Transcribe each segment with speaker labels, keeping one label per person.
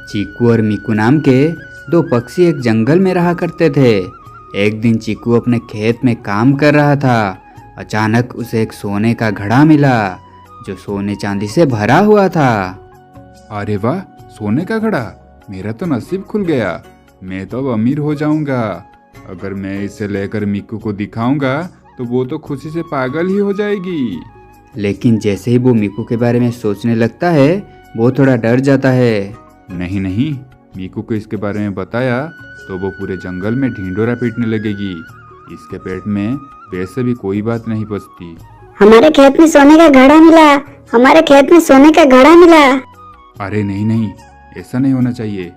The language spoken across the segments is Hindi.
Speaker 1: चीकू और मीकू नाम के दो पक्षी एक जंगल में रहा करते थे। एक दिन चीकू अपने खेत में काम कर रहा था। अचानक उसे एक सोने का घड़ा मिला जो सोने चांदी से भरा हुआ था।
Speaker 2: अरे वाह, सोने का घड़ा! मेरा तो नसीब खुल गया। मैं तो अब अमीर हो जाऊंगा। अगर मैं इसे लेकर मीकू को दिखाऊंगा तो वो तो खुशी से पागल ही हो जाएगी।
Speaker 1: लेकिन जैसे ही वो मीकू के बारे में सोचने लगता है वो थोड़ा डर जाता है।
Speaker 2: नहीं नहीं, मीकू को इसके बारे में बताया तो वो पूरे जंगल में ढिंढोरा पीटने लगेगी। इसके पेट में वैसे भी कोई बात नहीं पचती।
Speaker 3: हमारे खेत में सोने का घड़ा मिला, हमारे खेत में सोने का घड़ा मिला।
Speaker 2: अरे नहीं नहीं, ऐसा नहीं होना चाहिए।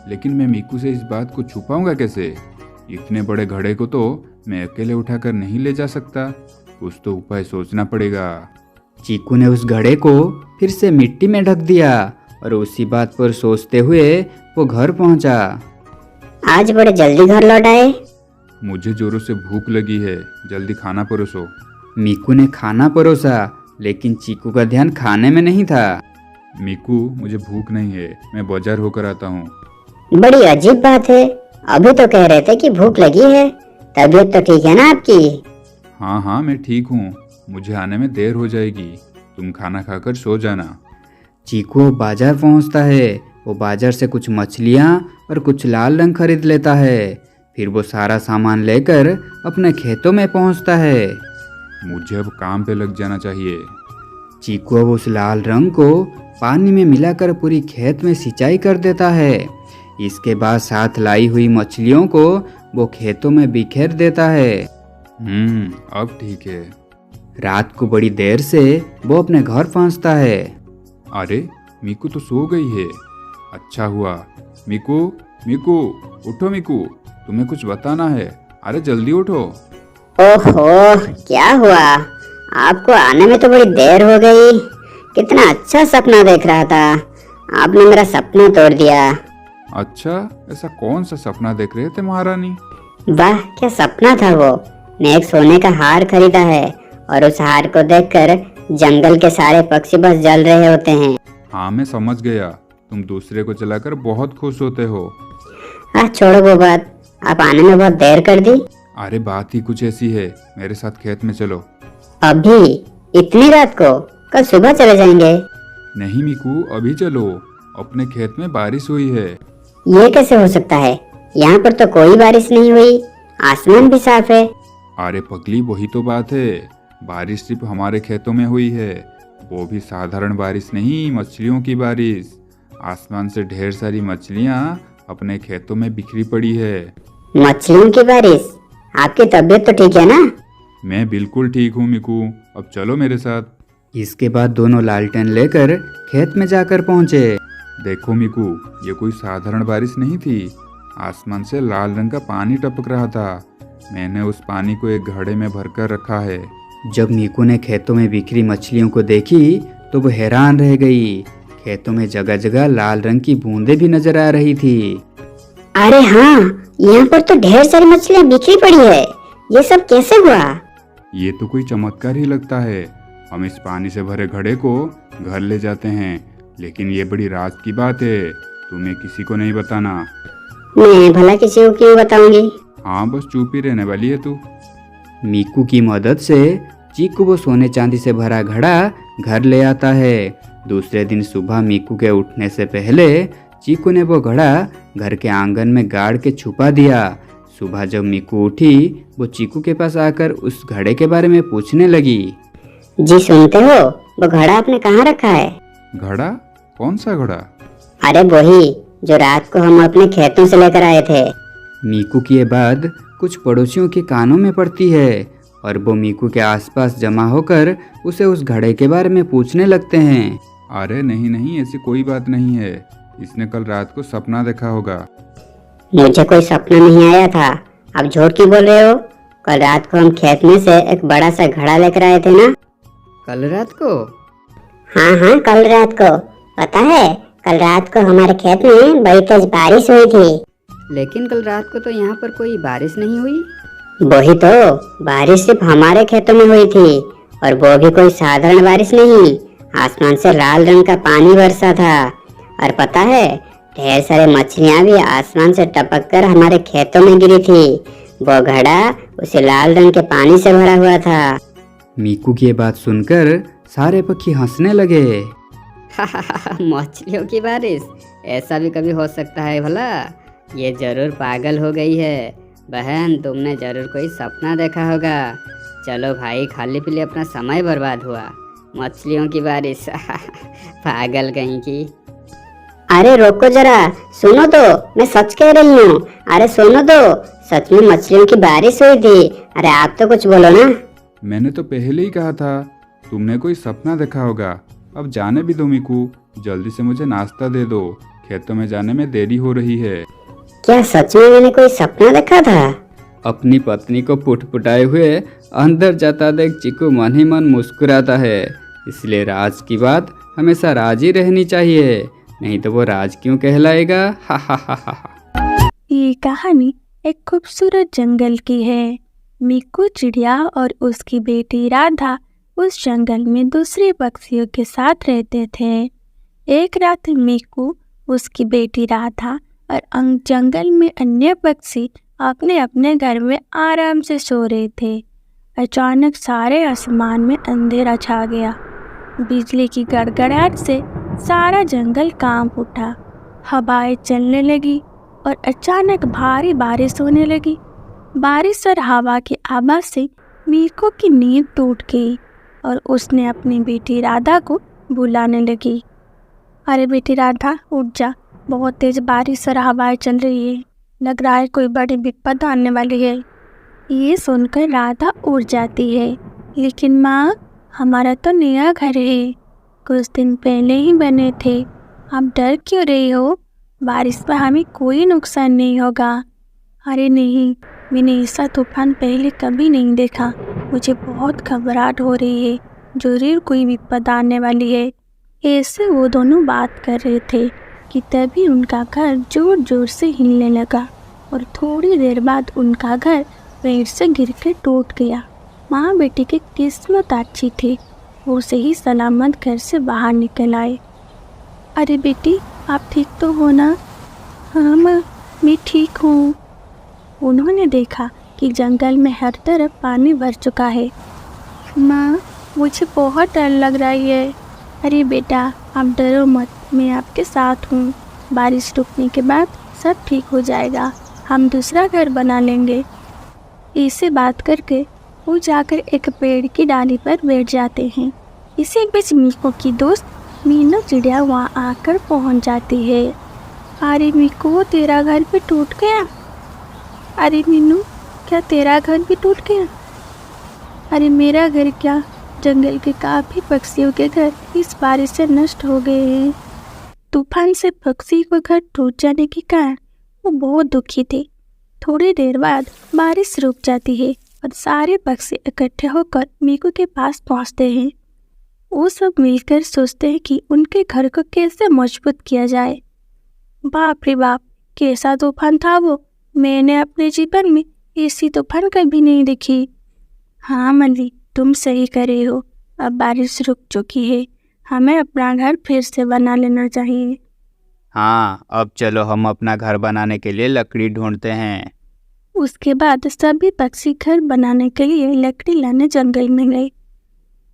Speaker 2: लेकिन मैं मीकू से इस बात को छुपाऊंगा कैसे? इतने बड़े घड़े को तो मैं अकेले उठाकर नहीं ले जा सकता। कुछ तो उपाय सोचना पड़ेगा।
Speaker 1: चीकू ने उस घड़े को फिर से मिट्टी में ढक दिया और उसी बात पर सोचते हुए वो घर पहुंचा।
Speaker 3: आज बड़े जल्दी घर लौट आए।
Speaker 2: मुझे जोरों से भूख लगी है, जल्दी खाना परोसो।
Speaker 1: मीकू ने खाना परोसा, लेकिन चीकू का ध्यान खाने में नहीं था।
Speaker 2: मीकू, मुझे भूख नहीं है, मैं बाजार होकर आता हूँ।
Speaker 3: बड़ी अजीब बात है, अभी तो कह रहे थे कि भूख लगी है। तबीयत तो ठीक है ना आपकी?
Speaker 2: हाँ हाँ, मैं ठीक हूँ। मुझे आने में देर हो जाएगी। तुम खाना खाकर सो जाना।
Speaker 1: चीकू बाजार पहुंचता है। वो बाजार से कुछ मछलियाँ और कुछ लाल रंग खरीद लेता है। फिर वो सारा सामान लेकर अपने खेतों में पहुंचता है।
Speaker 2: मुझे अब काम पे लग जाना चाहिए।
Speaker 1: चीकू अब उस लाल रंग को पानी में मिलाकर पूरी खेत में सिंचाई कर देता है। इसके बाद साथ लाई हुई मछलियों को वो खेतों में बिखेर देता है।
Speaker 2: अब ठीक है।
Speaker 1: रात को बड़ी देर से वो अपने घर पहुंचता है।
Speaker 2: अरे, मीकू तो सो गई है। अच्छा हुआ। मीकू, मीकू, उठो मीकू, तुम्हें कुछ बताना है। अरे जल्दी उठो।
Speaker 3: ओहो, क्या हुआ? आपको आने में तो बड़ी देर हो गई। कितना अच्छा सपना देख रहा था, आपने मेरा सपना तोड़ दिया।
Speaker 2: अच्छा, ऐसा कौन सा सपना देख रहे थे महारानी?
Speaker 3: वाह, क्या सपना था वो। मैं एक सोने का हार खरीदा है और उस हार को देखकर जंगल के सारे पक्षी बस जल रहे होते हैं।
Speaker 2: हाँ, मैं समझ गया। तुम दूसरे को जलाकर बहुत खुश होते हो।
Speaker 3: छोड़ो वो बात, आप आने में बहुत देर कर दी।
Speaker 2: अरे बात ही कुछ ऐसी है। मेरे साथ खेत में चलो।
Speaker 3: अभी? इतनी रात को? कल सुबह चले जाएंगे।
Speaker 2: नहीं मीकू, अभी चलो। अपने खेत में बारिश हुई है।
Speaker 3: ये कैसे हो सकता है? यहाँ पर तो कोई बारिश नहीं हुई, आसमान भी साफ है।
Speaker 2: अरे पगली, वही तो बात है। बारिश सिर्फ हमारे खेतों में हुई है, वो भी साधारण बारिश नहीं, मछलियों की बारिश। आसमान से ढेर सारी मछलियाँ अपने खेतों में बिखरी पड़ी है।
Speaker 3: मछलियों की बारिश? आपकी तबीयत तो ठीक है ना?
Speaker 2: मैं बिल्कुल ठीक हूँ मीकू, अब चलो मेरे साथ।
Speaker 1: इसके बाद दोनों लालटेन लेकर खेत में जाकर पहुंचे।
Speaker 2: देखो मीकू, ये कोई साधारण बारिश नहीं थी। आसमान से लाल रंग का पानी टपक रहा था। मैंने उस पानी को एक घड़े में भरकर रखा है।
Speaker 1: जब मीकू ने खेतों में बिखरी मछलियों को देखी तो वो हैरान रह गई। खेतों में जगह जगह लाल रंग की बूंदें भी नजर आ रही थी।
Speaker 3: अरे हाँ, यहाँ पर तो ढेर सारी मछलियाँ बिखरी पड़ी है। ये सब कैसे हुआ?
Speaker 2: ये तो कोई चमत्कार ही लगता है। हम इस पानी से भरे घड़े को घर ले जाते हैं, लेकिन ये बड़ी राज की बात है। तुम्हें किसी को नहीं बताना।
Speaker 3: मैं भला किसी को क्यों बताऊंगी?
Speaker 2: हाँ, बस चुप ही रहने वाली है तू।
Speaker 1: मीकू की मदद से चीकू वो सोने चांदी से भरा घड़ा घर ले आता है। दूसरे दिन सुबह मीकू के उठने से पहले चीकू ने वो घड़ा घर के आंगन में गाड़ के छुपा दिया। सुबह जब मीकू उठी वो चीकू के पास आकर उस घड़े के बारे में पूछने लगी।
Speaker 3: जी सुनते हो, वो घड़ा आपने कहाँ रखा है?
Speaker 2: घड़ा? कौन सा घड़ा?
Speaker 3: अरे वही जो रात को हम अपने खेतों से लेकर आए थे।
Speaker 1: मीकू की ये बात कुछ पड़ोसियों के कानों में पड़ती है और वो मीकू के आसपास जमा होकर उसे उस घड़े के बारे में पूछने लगते हैं।
Speaker 2: अरे नहीं नहीं, ऐसी कोई बात नहीं है। इसने कल रात को सपना देखा होगा।
Speaker 3: मुझे कोई सपना नहीं आया था। आप झूठ क्यों बोल रहे हो? कल रात को हम खेत में से एक बड़ा सा घड़ा लेकर आए थे ना?
Speaker 1: कल रात को?
Speaker 3: हाँ, कल रात को। पता है, कल रात को हमारे खेत में बड़ी तेज बारिश हुई थी।
Speaker 1: लेकिन कल रात को तो यहाँ पर कोई बारिश नहीं हुई।
Speaker 3: वही तो, बारिश सिर्फ हमारे खेतों में हुई थी, और वो भी कोई साधारण बारिश नहीं। आसमान से लाल रंग का पानी बरसा था। और पता है, ढेर सारी मछलियां भी आसमान से टपक कर हमारे खेतों में गिरी थी। वो घड़ा उसे लाल रंग के पानी से भरा हुआ था।
Speaker 1: मीकू की ये बात सुनकर सारे पक्षी हंसने लगे।
Speaker 4: मछलियों की बारिश, ऐसा भी कभी हो सकता है भला? ये जरूर पागल हो गई है। बहन, तुमने जरूर कोई सपना देखा होगा। चलो भाई, खाली पीले अपना समय बर्बाद हुआ। मछलियों की बारिश पागल कहीं की।
Speaker 3: अरे रोको जरा, सुनो तो, मैं सच कह रही हूँ। अरे सुनो तो, सच में मछलियों की बारिश हुई थी। अरे आप तो कुछ बोलो ना।
Speaker 2: मैंने तो पहले ही कहा था तुमने कोई सपना देखा होगा। अब जाने भी दो मीकू, जल्दी से मुझे नाश्ता दे दो, खेतों में जाने में देरी हो रही है।
Speaker 3: क्या सच में मैंने कोई सपना देखा था?
Speaker 1: अपनी पत्नी को पुटपुटाए हुए अंदर जाता देख चीकू मन ही मन मुस्कुराता है। इसलिए राज की बात हमेशा राज ही रहनी चाहिए, नहीं तो वो राज क्यों कहलाएगा। हा हा हा हा।
Speaker 5: ये कहानी एक खूबसूरत जंगल की है। मीकू चिड़िया और उसकी बेटी राधा उस जंगल में दूसरे पक्षियों के साथ रहते थे। एक रात मीकू, उसकी बेटी राधा और जंगल में अन्य पक्षी अपने अपने घर में आराम से सो रहे थे। अचानक सारे आसमान में अंधेरा छा गया। बिजली की गड़गड़ाहट से सारा जंगल कांप उठा। हवाएं चलने लगी और अचानक भारी बारिश होने लगी। बारिश और हवा की आवाज़ से मीकू की नींद टूट गई और उसने अपनी बेटी राधा को बुलाने लगी। अरे बेटी राधा, उठ जा, बहुत तेज बारिश और हवाएं चल रही है, लग रहा है कोई बड़ी विपद आने वाली है। ये सुनकर राधा उठ जाती है। लेकिन माँ, हमारा तो नया घर है, कुछ दिन पहले ही बने थे, आप डर क्यों रही हो? बारिश में हमें कोई नुकसान नहीं होगा। अरे नहीं, मैंने ऐसा तूफान पहले कभी नहीं देखा, मुझे बहुत घबराहट हो रही है, जरूर कोई विपद आने वाली है। ऐसे वो दोनों बात कर रहे थे कि तभी उनका घर जोर जोर से हिलने लगा और थोड़ी देर बाद उनका घर पेड़ से गिर के टूट गया। माँ बेटी की किस्मत अच्छी थी, वो सही सलामत घर से बाहर निकल आए। अरे बेटी, आप ठीक तो हो ना? हाँ माँ, मैं ठीक हूँ। उन्होंने देखा कि जंगल में हर तरफ पानी भर चुका है। माँ, मुझे बहुत डर लग रही है। अरे बेटा, आप डरो मत, मैं आपके साथ हूँ। बारिश रुकने के बाद सब ठीक हो जाएगा, हम दूसरा घर बना लेंगे। इसे बात करके वो जाकर एक पेड़ की डाली पर बैठ जाते हैं। इसी बीच मीकू की दोस्त मीनू चिड़िया वहाँ आकर पहुँच जाती है। अरे मीकू, तेरा घर भी टूट गया? अरे मीनू, क्या तेरा घर भी टूट गया? अरे मेरा घर क्या, जंगल के काफ़ी पक्षियों के घर इस बारिश से नष्ट हो गए हैं। तूफान से पक्षी को घर टूट जाने के कारण वो बहुत दुखी थे। थोड़ी देर बाद बारिश रुक जाती है और सारे पक्षी इकट्ठे होकर मीकू के पास पहुंचते हैं। वो सब मिलकर सोचते हैं कि उनके घर को कैसे मजबूत किया जाए। बाप रे बाप, कैसा तूफान था वो, मैंने अपने जीवन में ऐसी तूफान कभी नहीं देखी। हाँ मल्ली, तुम सही कर रहे हो, अब बारिश रुक चुकी है, हमें अपना घर फिर से बना लेना चाहिए।
Speaker 1: हाँ, अब चलो हम अपना घर बनाने के लिए लकड़ी ढूंढते हैं।
Speaker 5: उसके बाद सभी पक्षी घर बनाने के लिए लकड़ी लाने जंगल में गए।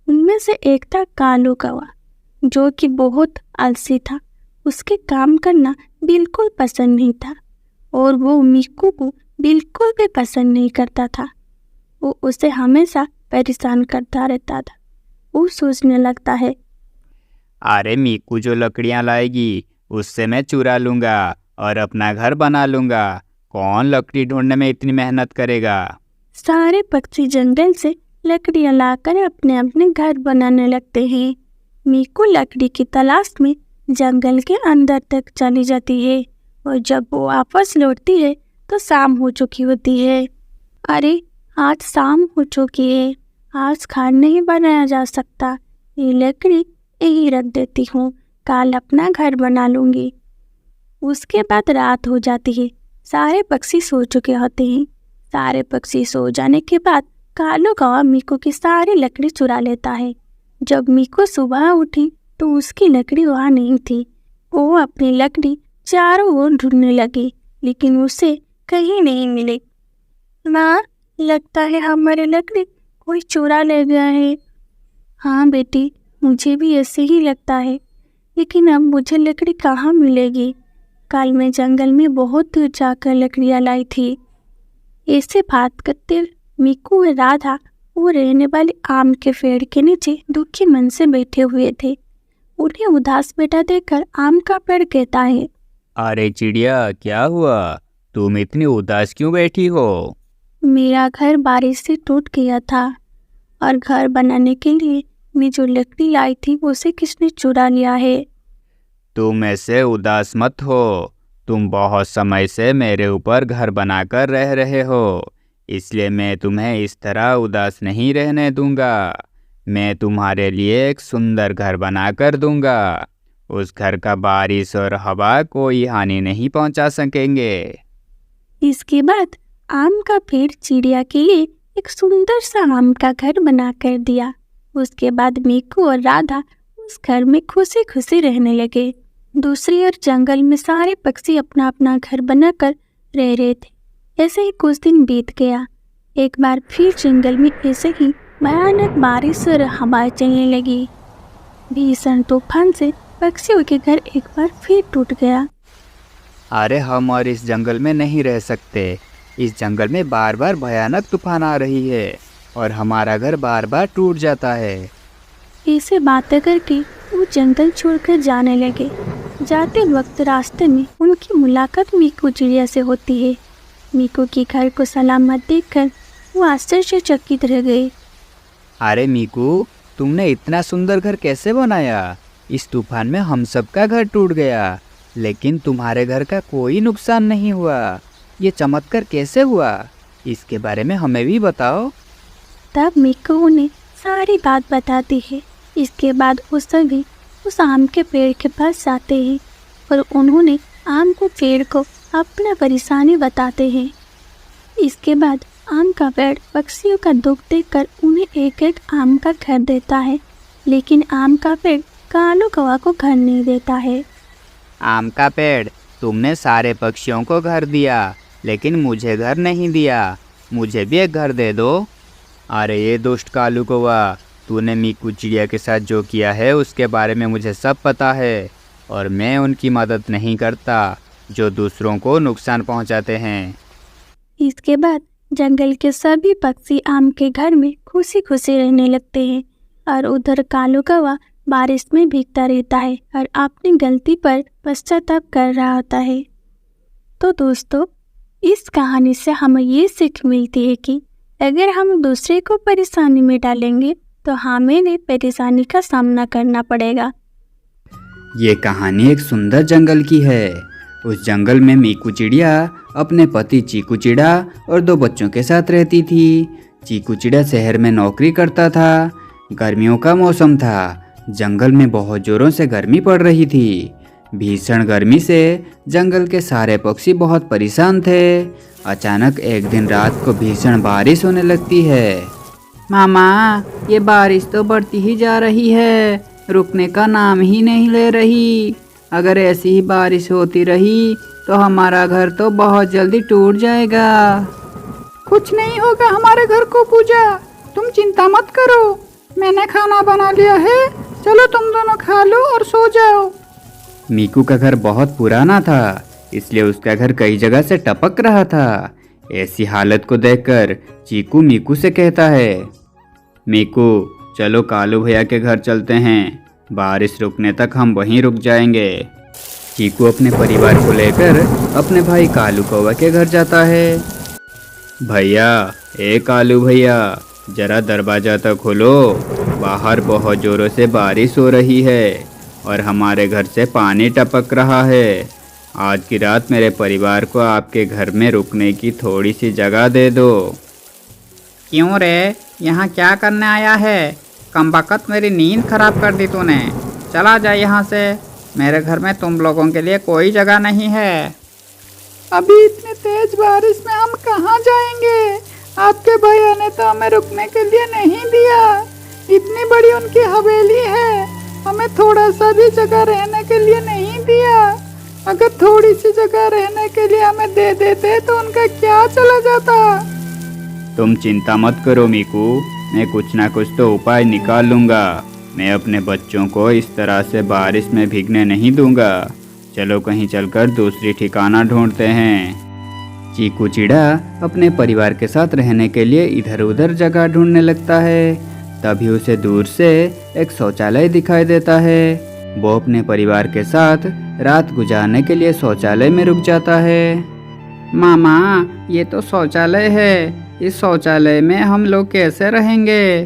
Speaker 5: उनमें से एक था कालू कौवा, जो कि बहुत आलसी था। उसके काम करना बिल्कुल पसंद नहीं था और वो मीकू को बिल्कुल भी पसंद नहीं करता था। वो उसे हमेशा परेशान करता रहता था। वो सोचने लगता है,
Speaker 1: अरे मीकू जो लकड़ियाँ लाएगी उससे मैं चुरा लूँगा और अपना घर बना लूँगा। कौन लकड़ी ढूंढने में इतनी मेहनत करेगा।
Speaker 5: सारे पक्षी जंगल से लकड़ियाँ लाकर अपने अपने घर बनाने लगते हैं। मीकू लकड़ी की तलाश में जंगल के अंदर तक चली जाती है और जब वो वापस लौटती है तो शाम हो चुकी होती है। अरे आज शाम हो चुकी है, आज खाना नहीं बनाया जा सकता, ये लकड़ी यही रख देती हूँ, कल अपना घर बना लूँगी। उसके बाद रात हो जाती है, सारे पक्षी सो चुके होते हैं। सारे पक्षी सो जाने के बाद कालू कौवा मीकू की सारी लकड़ी चुरा लेता है। जब मीकू सुबह उठी तो उसकी लकड़ी वहाँ नहीं थी। वो अपनी लकड़ी चारों ओर ढूंढने लगी, लेकिन उसे कहीं नहीं मिली। माँ, लगता है हमारी लकड़ी कोई चुरा ले गया है। हाँ बेटी, मुझे भी ऐसे ही लगता है, लेकिन अब मुझे लकड़ी कहाँ मिलेगी? कल मैं जंगल में बहुत दूर जाकर लकड़ियाँ लाई थी। ऐसे बात करते मीकू और राधा वो रहने वाले आम के पेड़ के नीचे दुखी मन से बैठे हुए थे। उन्हें उदास बैठा देखकर आम का पेड़ कहता है,
Speaker 1: अरे चिड़िया, क्या हुआ? तुम इतनी उदास क्यों बैठी हो?
Speaker 5: मेरा घर बारिश से टूट गया था और घर बनाने के लिए मैं जो लकड़ी लाई थी उसे किसने चुरा लिया है।
Speaker 1: तुम ऐसे उदास मत हो। तुम बहुत समय से मेरे ऊपर घर बनाकर रह रहे हो, इसलिए मैं तुम्हें इस तरह उदास नहीं रहने दूंगा। मैं तुम्हारे लिए एक सुंदर घर बनाकर दूंगा। उस घर का बारिश और हवा कोई हानि नहीं पहुंचा सकेंगे।
Speaker 5: इसके बाद आम का पेड़ चिड़िया के लिए एक सुंदर सा आम का घर बना कर दिया। उसके बाद मीकू और राधा उस घर में खुशी खुशी रहने लगे। दूसरी ओर जंगल में सारे पक्षी अपना अपना घर बनाकर रह रहे थे। ऐसे ही कुछ दिन बीत गया। एक बार फिर जंगल में ऐसे ही भयानक बारिश और हवाएं चलने लगी। भीषण तूफान से पक्षियों के घर एक बार फिर टूट गया।
Speaker 1: अरे हम और इस जंगल में नहीं रह सकते। इस जंगल में बार बार भयानक तूफान आ रही है और हमारा घर बार बार टूट जाता है।
Speaker 5: ऐसे बातें करके वो जंगल छोड़कर जाने लगे। जाते वक्त रास्ते में उनकी मुलाकात मीकू चिड़िया से होती है। मीकू के घर को सलामत देखकर वो आश्चर्यचकित रह गए।
Speaker 1: अरे मीकू, तुमने इतना सुंदर घर कैसे बनाया? इस तूफान में हम सबका घर टूट गया, लेकिन तुम्हारे घर का कोई नुकसान नहीं हुआ। ये चमत्कार कैसे हुआ? इसके बारे में हमें भी बताओ।
Speaker 5: तब मीकू उन्हें सारी बात बताती है। इसके बाद वो सभी उस आम के पेड़ के पास जाते हैं और उन्होंने आम के पेड़ को अपना परेशानी बताते हैं। इसके बाद आम का पेड़ पक्षियों का दुख देखकर उन्हें एक एक आम का घर देता है, लेकिन आम का पेड़ कालू कौवा को घर नहीं देता है।
Speaker 1: आम का पेड़, तुमने सारे पक्षियों को घर दिया, लेकिन मुझे घर नहीं दिया। मुझे भी एक घर दे दो। अरे ये दुष्ट कालू कौवा, तूने मीकू चिड़िया के साथ जो किया है उसके बारे में मुझे सब पता है, और मैं उनकी मदद नहीं करता जो दूसरों को नुकसान पहुंचाते हैं।
Speaker 5: इसके बाद जंगल के सभी पक्षी आम के घर में खुशी खुशी रहने लगते हैं और उधर कालू कौवा बारिश में भीगता रहता है और अपनी गलती पर पश्चाताप कर रहा होता है। तो दोस्तों, इस कहानी से हमें ये सीख मिलती है कि अगर हम दूसरे को परेशानी में डालेंगे तो हमें परेशानी का सामना करना पड़ेगा।
Speaker 1: ये कहानी एक सुंदर जंगल की है। उस जंगल में मीकू चिड़िया अपने पति चीकू चिड़ा और 2 बच्चों के साथ रहती थी। चीकू चिड़ा शहर में नौकरी करता था। गर्मियों का मौसम था। जंगल में बहुत जोरों से गर्मी पड़ रही थी। भीषण गर्मी से जंगल के सारे पक्षी बहुत परेशान थे। अचानक एक दिन रात को भीषण बारिश होने लगती है। मामा, ये बारिश तो बढ़ती ही जा रही है, रुकने का नाम ही नहीं ले रही। अगर ऐसी ही बारिश होती रही तो हमारा घर तो बहुत जल्दी टूट जाएगा।
Speaker 6: कुछ नहीं होगा हमारे घर को पूजा, तुम चिंता मत करो। मैंने खाना बना लिया है, चलो तुम दोनों खा लो और सो जाओ।
Speaker 1: मीकू का घर बहुत पुराना था, इसलिए उसका घर कई जगह से टपक रहा था। ऐसी हालत को देखकर चीकू मीकू से कहता है, मीकू चलो कालू भैया के घर चलते हैं, बारिश रुकने तक हम वहीं रुक जाएंगे। चीकू अपने परिवार को लेकर अपने भाई कालू कौवा के घर जाता है। भैया, ए कालू भैया, जरा दरवाजा तो खोलो, बाहर बहुत जोरों से बारिश हो रही है और हमारे घर से पानी टपक रहा है। आज की रात मेरे परिवार को आपके घर में रुकने की थोड़ी सी जगह दे दो।
Speaker 6: क्यों रे, यहाँ क्या करने आया है? कमबख्त मेरी नींद खराब कर दी तूने। चला जा यहाँ से, मेरे घर में तुम लोगों के लिए कोई जगह नहीं है। अभी इतनी तेज बारिश में हम कहाँ जाएंगे? आपके भैया ने तो हमें रुकने के लिए नहीं दिया। इतनी बड़ी उनकी हवेली है, हमें थोड़ा सा भी जगह रहने के लिए नहीं दिया। अगर थोड़ी सी जगह रहने के लिए हमें दे देते तो उनका क्या चला जाता।
Speaker 1: तुम चिंता मत करो मीकू, मैं कुछ ना कुछ तो उपाय निकाल लूँगा। मैं अपने बच्चों को इस तरह से बारिश में भीगने नहीं दूंगा। चलो कहीं चलकर दूसरी ठिकाना ढूंढते हैं। चीकू चिड़ा अपने परिवार के साथ रहने के लिए इधर उधर जगह ढूंढने लगता है। तभी उसे दूर से एक शौचालय दिखाई देता है। वो अपने परिवार के साथ रात गुजारने के लिए शौचालय में रुक जाता है।
Speaker 6: मामा, ये तो शौचालय है, इस शौचालय में हम लोग कैसे रहेंगे?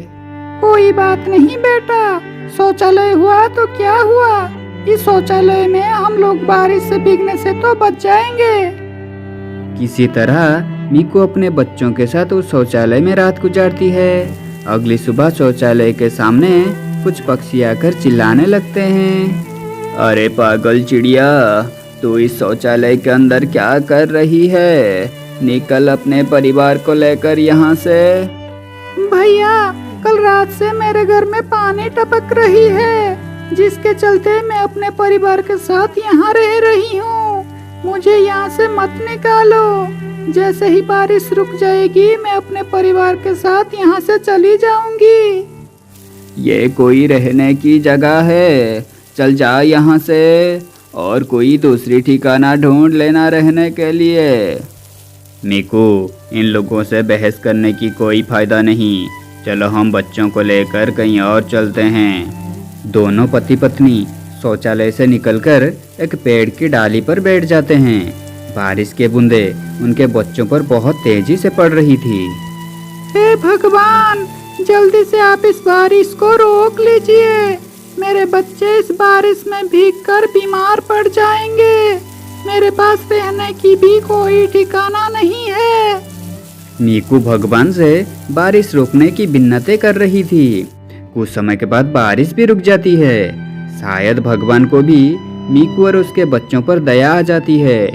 Speaker 6: कोई बात नहीं बेटा, शौचालय हुआ तो क्या हुआ, इस शौचालय में हम लोग बारिश से भीगने से तो बच जाएंगे।
Speaker 1: किसी तरह मीकू अपने बच्चों के साथ उस शौचालय में रात गुजारती है। अगली सुबह शौचालय के सामने कुछ पक्षी आकर चिल्लाने लगते हैं। अरे पागल चिड़िया, तू इस शौचालय के अंदर क्या कर रही है? निकल अपने परिवार को लेकर यहाँ से।
Speaker 6: भैया, कल रात से मेरे घर में पानी टपक रही है, जिसके चलते मैं अपने परिवार के साथ यहाँ रह रही हूँ। मुझे यहाँ से मत निकालो। जैसे ही बारिश रुक जाएगी मैं अपने परिवार के साथ यहाँ से चली जाऊंगी।
Speaker 1: ये कोई रहने की जगह है, चल जा यहाँ से और कोई दूसरी ठिकाना ढूंढ लेना रहने के लिए। मीकू, इन लोगों से बहस करने की कोई फायदा नहीं। चलो हम बच्चों को लेकर कहीं और चलते हैं। दोनों पति पत्नी शौचालय से निकलकर एक पेड़ की डाली पर बैठ जाते हैं। बारिश के बूंदे उनके बच्चों पर बहुत तेजी से पड़ रही थी।
Speaker 6: हे भगवान, जल्दी से आप इस बारिश को रोक लीजिए। मेरे बच्चे इस बारिश में भीगकर बीमार पड़ जाएंगे। मेरे पास रहने की भी कोई ठिकाना नहीं है।
Speaker 1: मीकू भगवान से बारिश रोकने की बिन्नतें कर रही थी। कुछ समय के बाद बारिश भी रुक जाती है। शायद भगवान को भी मीकू और उसके बच्चों पर दया आ जाती है।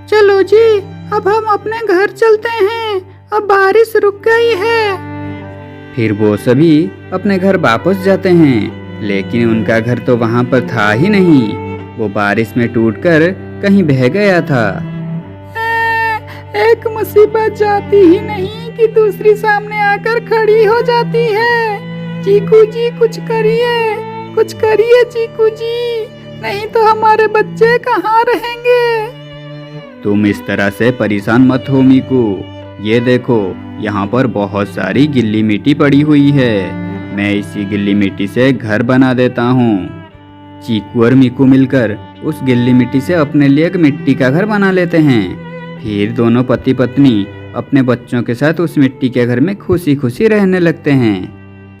Speaker 6: चलो जी, अब हम अपने घर चलते हैं, अब बारिश रुक गई है।
Speaker 1: फिर वो सभी अपने घर वापस जाते हैं, लेकिन उनका घर तो वहाँ पर था ही नहीं। वो बारिश में टूटकर कहीं बह गया था।
Speaker 6: एक मुसीबत जाती ही नहीं कि दूसरी सामने आकर खड़ी हो जाती है। चीकू जी, कुछ करिए चीकू जी, नहीं तो हमारे बच्चे कहाँ रहेंगे।
Speaker 1: तुम इस तरह से परेशान मत हो मीकू। ये देखो, यहाँ पर बहुत सारी गिल्ली मिट्टी पड़ी हुई है। मैं इसी गिल्ली मिट्टी से घर बना देता हूँ। चीकू और मीकू मिलकर उस गिल्ली मिट्टी से अपने लिए एक मिट्टी का घर बना लेते हैं। फिर दोनों पति पत्नी अपने बच्चों के साथ उस मिट्टी के घर में खुशी खुशी रहने लगते हैं।